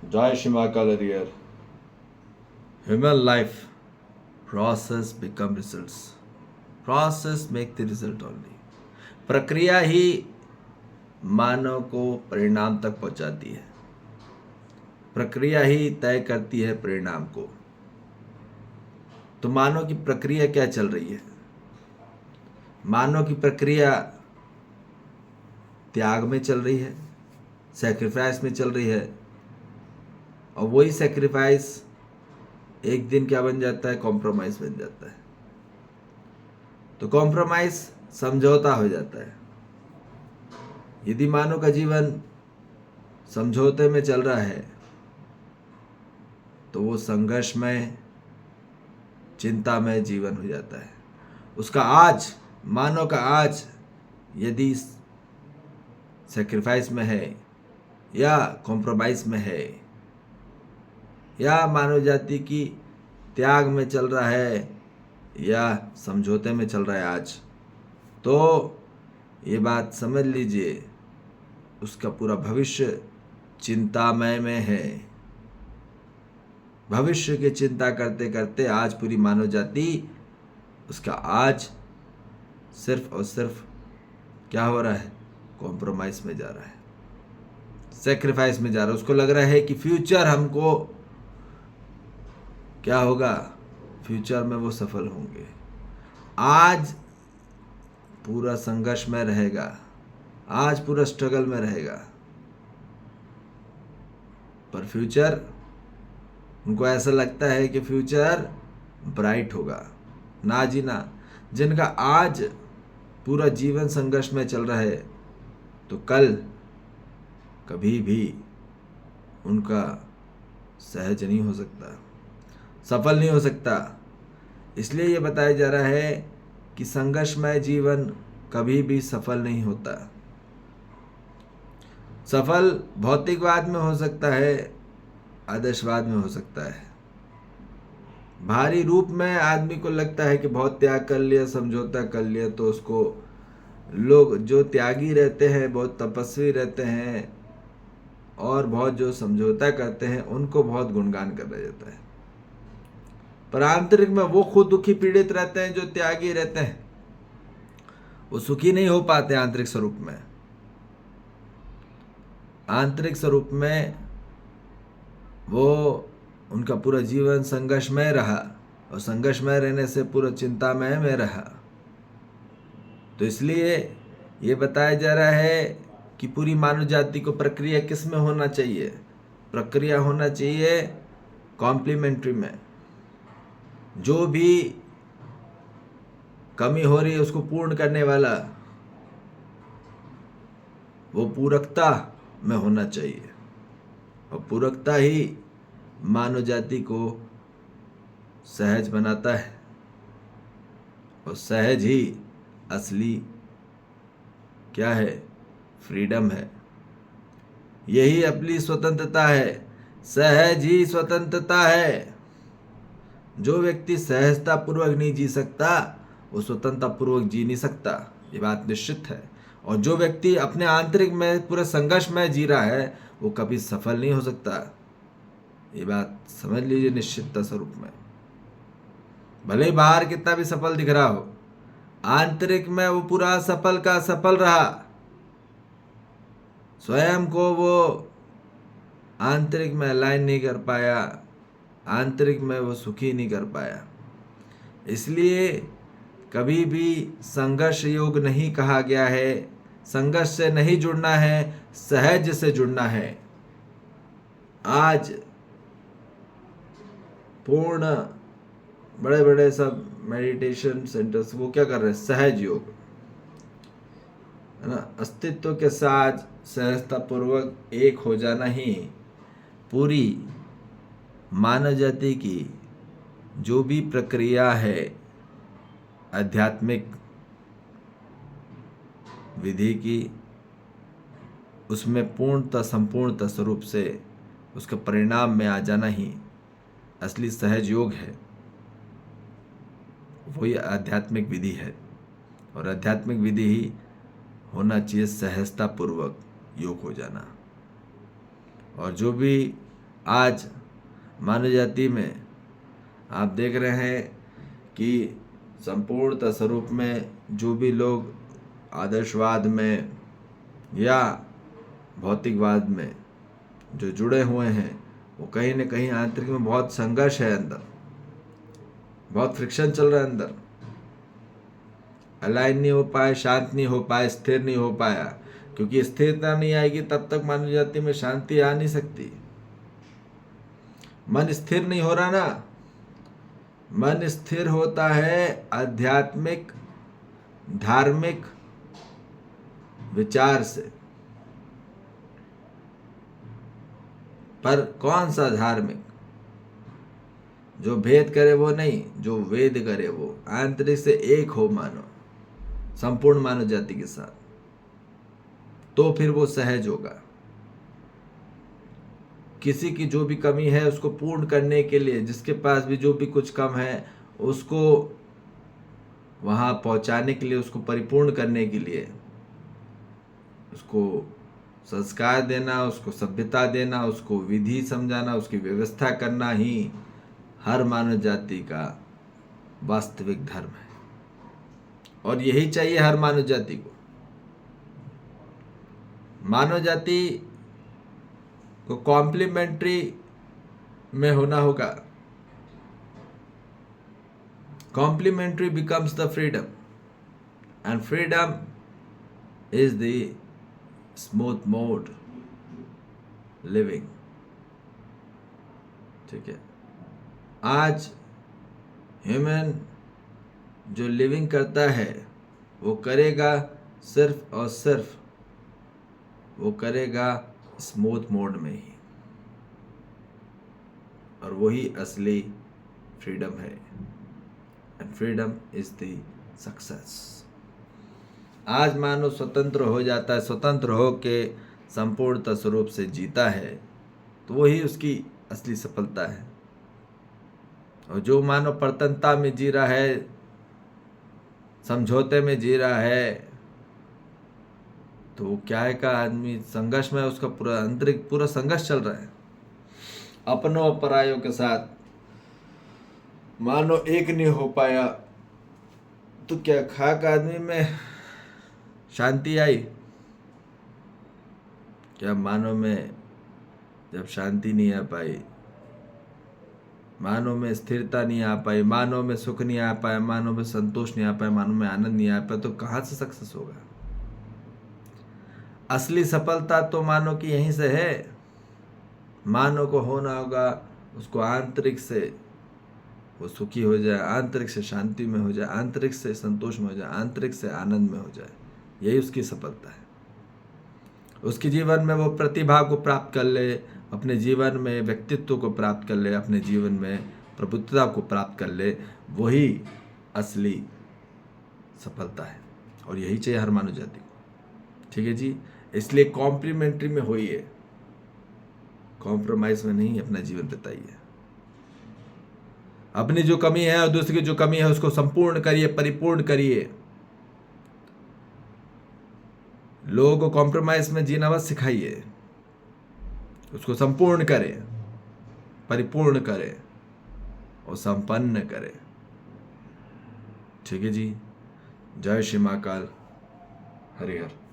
Jai Shimakala dear. Human life process become results. Process make the result only. प्रक्रिया ही मानव को परिणाम तक पहुंचाती है। प्रक्रिया ही तय करती है परिणाम को। तो मानव की प्रक्रिया क्या चल रही है? मानव की प्रक्रिया त्याग में चल रही है, सैक्रिफाइस में चल रही है। और वही सैक्रिफाइस एक दिन क्या बन जाता है? कॉम्प्रोमाइज बन जाता है। तो कॉम्प्रोमाइज समझौता हो जाता है। यदि मानव का जीवन समझौते में चल रहा है तो वो संघर्षमय, चिंतामय जीवन हो जाता है। उसका आज, मानव का आज यदि सैक्रिफाइस में है या कॉम्प्रोमाइज में है या मानव जाति की त्याग में चल रहा है या समझौते में चल रहा है आज, तो ये बात समझ लीजिए उसका पूरा भविष्य चिंतामय में है। भविष्य की चिंता करते करते आज पूरी मानव जाति, उसका आज सिर्फ और सिर्फ क्या हो रहा है? कॉम्प्रोमाइज में जा रहा है, सेक्रीफाइस में जा रहा है। उसको लग रहा है कि फ्यूचर हमको क्या होगा, फ्यूचर में वो सफल होंगे। आज पूरा संघर्ष में रहेगा, आज पूरा स्ट्रगल में रहेगा, पर फ्यूचर उनको ऐसा लगता है कि फ्यूचर ब्राइट होगा। ना जी ना, जिनका आज पूरा जीवन संघर्ष में चल रहा है तो कल कभी भी उनका सहज नहीं हो सकता, सफल नहीं हो सकता। इसलिए ये बताया जा रहा है कि संघर्षमय जीवन कभी भी सफल नहीं होता। सफल भौतिकवाद में हो सकता है, आदर्शवाद में हो सकता है। भारी रूप में आदमी को लगता है कि बहुत त्याग कर लिया, समझौता कर लिया, तो उसको लोग जो त्यागी रहते हैं, बहुत तपस्वी रहते हैं और बहुत जो समझौता करते हैं, उनको बहुत गुणगान करा जाता है। पर आंतरिक में वो खुद दुखी पीड़ित रहते हैं। जो त्यागी रहते हैं वो सुखी नहीं हो पाते आंतरिक स्वरूप में। आंतरिक स्वरूप में वो, उनका पूरा जीवन संघर्षमय रहा और संघर्षमय रहने से पूरा चिंतामय में रहा। तो इसलिए ये बताया जा रहा है कि पूरी मानव जाति को प्रक्रिया किस में होना चाहिए? प्रक्रिया होना चाहिए कॉम्प्लीमेंट्री में। जो भी कमी हो रही है उसको पूर्ण करने वाला, वो पूरकता में होना चाहिए। और पूरकता ही मानव जाति को सहज बनाता है और सहज ही असली क्या है? फ्रीडम है। यही अपनी स्वतंत्रता है, सहज ही स्वतंत्रता है। जो व्यक्ति सहजता पूर्वक नहीं जी सकता वो स्वतंत्रता पूर्वक जी नहीं सकता, ये बात निश्चित है। और जो व्यक्ति अपने आंतरिक में पूरे संघर्ष में जी रहा है वो कभी सफल नहीं हो सकता, ये बात समझ लीजिए निश्चितता स्वरूप में। भले ही बाहर कितना भी सफल दिख रहा हो, आंतरिक में वो पूरा सफल का सफल रहा, स्वयं को वो आंतरिक में अलाइन नहीं कर पाया, आंतरिक में वो सुखी नहीं कर पाया। इसलिए कभी भी संघर्ष योग नहीं कहा गया है। संघर्ष से नहीं जुड़ना है, सहज से जुड़ना है। आज पूर्ण बड़े बड़े सब मेडिटेशन सेंटर्स वो क्या कर रहे हैं? सहज योग, है ना। अस्तित्व के साथ सहजता पूर्वक एक हो जाना ही पूरी मानव जाति की जो भी प्रक्रिया है आध्यात्मिक विधि की, उसमें पूर्णतः संपूर्णतः स्वरूप से उसके परिणाम में आ जाना ही असली सहज योग है। वही आध्यात्मिक विधि है और आध्यात्मिक विधि ही होना चाहिए सहजता पूर्वक योग हो जाना। और जो भी आज मानव जाति में आप देख रहे हैं कि संपूर्णतः स्वरूप में जो भी लोग आदर्शवाद में या भौतिकवाद में जो जुड़े हुए हैं, वो कहीं न कहीं आंतरिक में बहुत संघर्ष है, अंदर बहुत फ्रिक्शन चल रहा है, अंदर अलाइन नहीं हो पाए, शांत नहीं हो पाए, स्थिर नहीं हो पाया। क्योंकि स्थिरता नहीं आएगी तब तक मानव जाति में शांति आ नहीं सकती। मन स्थिर नहीं हो रहा ना। मन स्थिर होता है आध्यात्मिक धार्मिक विचार से। पर कौन सा धार्मिक? जो भेद करे वो नहीं, जो वेद करे वो। आंतरिक से एक हो मानो, संपूर्ण मानव जाति के साथ, तो फिर वो सहज होगा। किसी की जो भी कमी है उसको पूर्ण करने के लिए, जिसके पास भी जो भी कुछ कम है उसको वहां पहुंचाने के लिए, उसको परिपूर्ण करने के लिए, उसको संस्कार देना, उसको सभ्यता देना, उसको विधि समझाना, उसकी व्यवस्था करना ही हर मानव जाति का वास्तविक धर्म है। और यही चाहिए हर मानव जाति को। मानव जाति को कॉम्प्लीमेंट्री में होना होगा। Complementary becomes the freedom, and freedom is the smooth mode living. ठीक है, आज ह्यूमन जो लिविंग करता है वो करेगा सिर्फ और सिर्फ वो करेगा स्मूथ मोड में ही, और वही असली फ्रीडम है। And freedom is the success. आज मानो स्वतंत्र हो जाता है, स्वतंत्र हो के संपूर्णता स्वरूप से जीता है, तो वही उसकी असली सफलता है। और जो मानो परतंत्रता में जी रहा है, समझौते में जी रहा है, तो वो क्या है का आदमी संघर्ष में, उसका पूरा आंतरिक पूरा संघर्ष चल रहा है अपनों और परायों के साथ। मानो एक नहीं हो पाया तो क्या खाक आदमी में शांति आई? क्या मानव में जब शांति नहीं आ पाई, मानव में स्थिरता नहीं आ पाई, मानव में सुख नहीं आ पाया, मानव में संतोष नहीं आ पाया, मानव में आनंद नहीं आ पाया, तो कहाँ से सक्सेस होगा? असली सफलता तो मानव की यहीं से है। मानव को होना होगा, उसको आंतरिक से वो सुखी हो जाए, आंतरिक से शांति में हो जाए, आंतरिक से संतोष में हो जाए, आंतरिक से आनंद में हो जाए। यही उसकी सफलता है। उसके जीवन में वो प्रतिभा को प्राप्त कर ले, अपने जीवन में व्यक्तित्व को प्राप्त कर ले, अपने जीवन में प्रभुत्वता को प्राप्त कर ले, वही असली सफलता है। और यही चाहिए हर मानव जाति को। ठीक है जी, इसलिए कॉम्प्लीमेंट्री में होइए, कॉम्प्रोमाइज में नहीं अपना जीवन बिताइए। अपनी जो कमी है और दूसरे की जो कमी है उसको संपूर्ण करिए, परिपूर्ण करिए। लोगों को कॉम्प्रोमाइज में जीना मत सिखाइए, उसको संपूर्ण करें, परिपूर्ण करें और संपन्न करें। ठीक है जी, जय श्री महाकाल, हरिहर।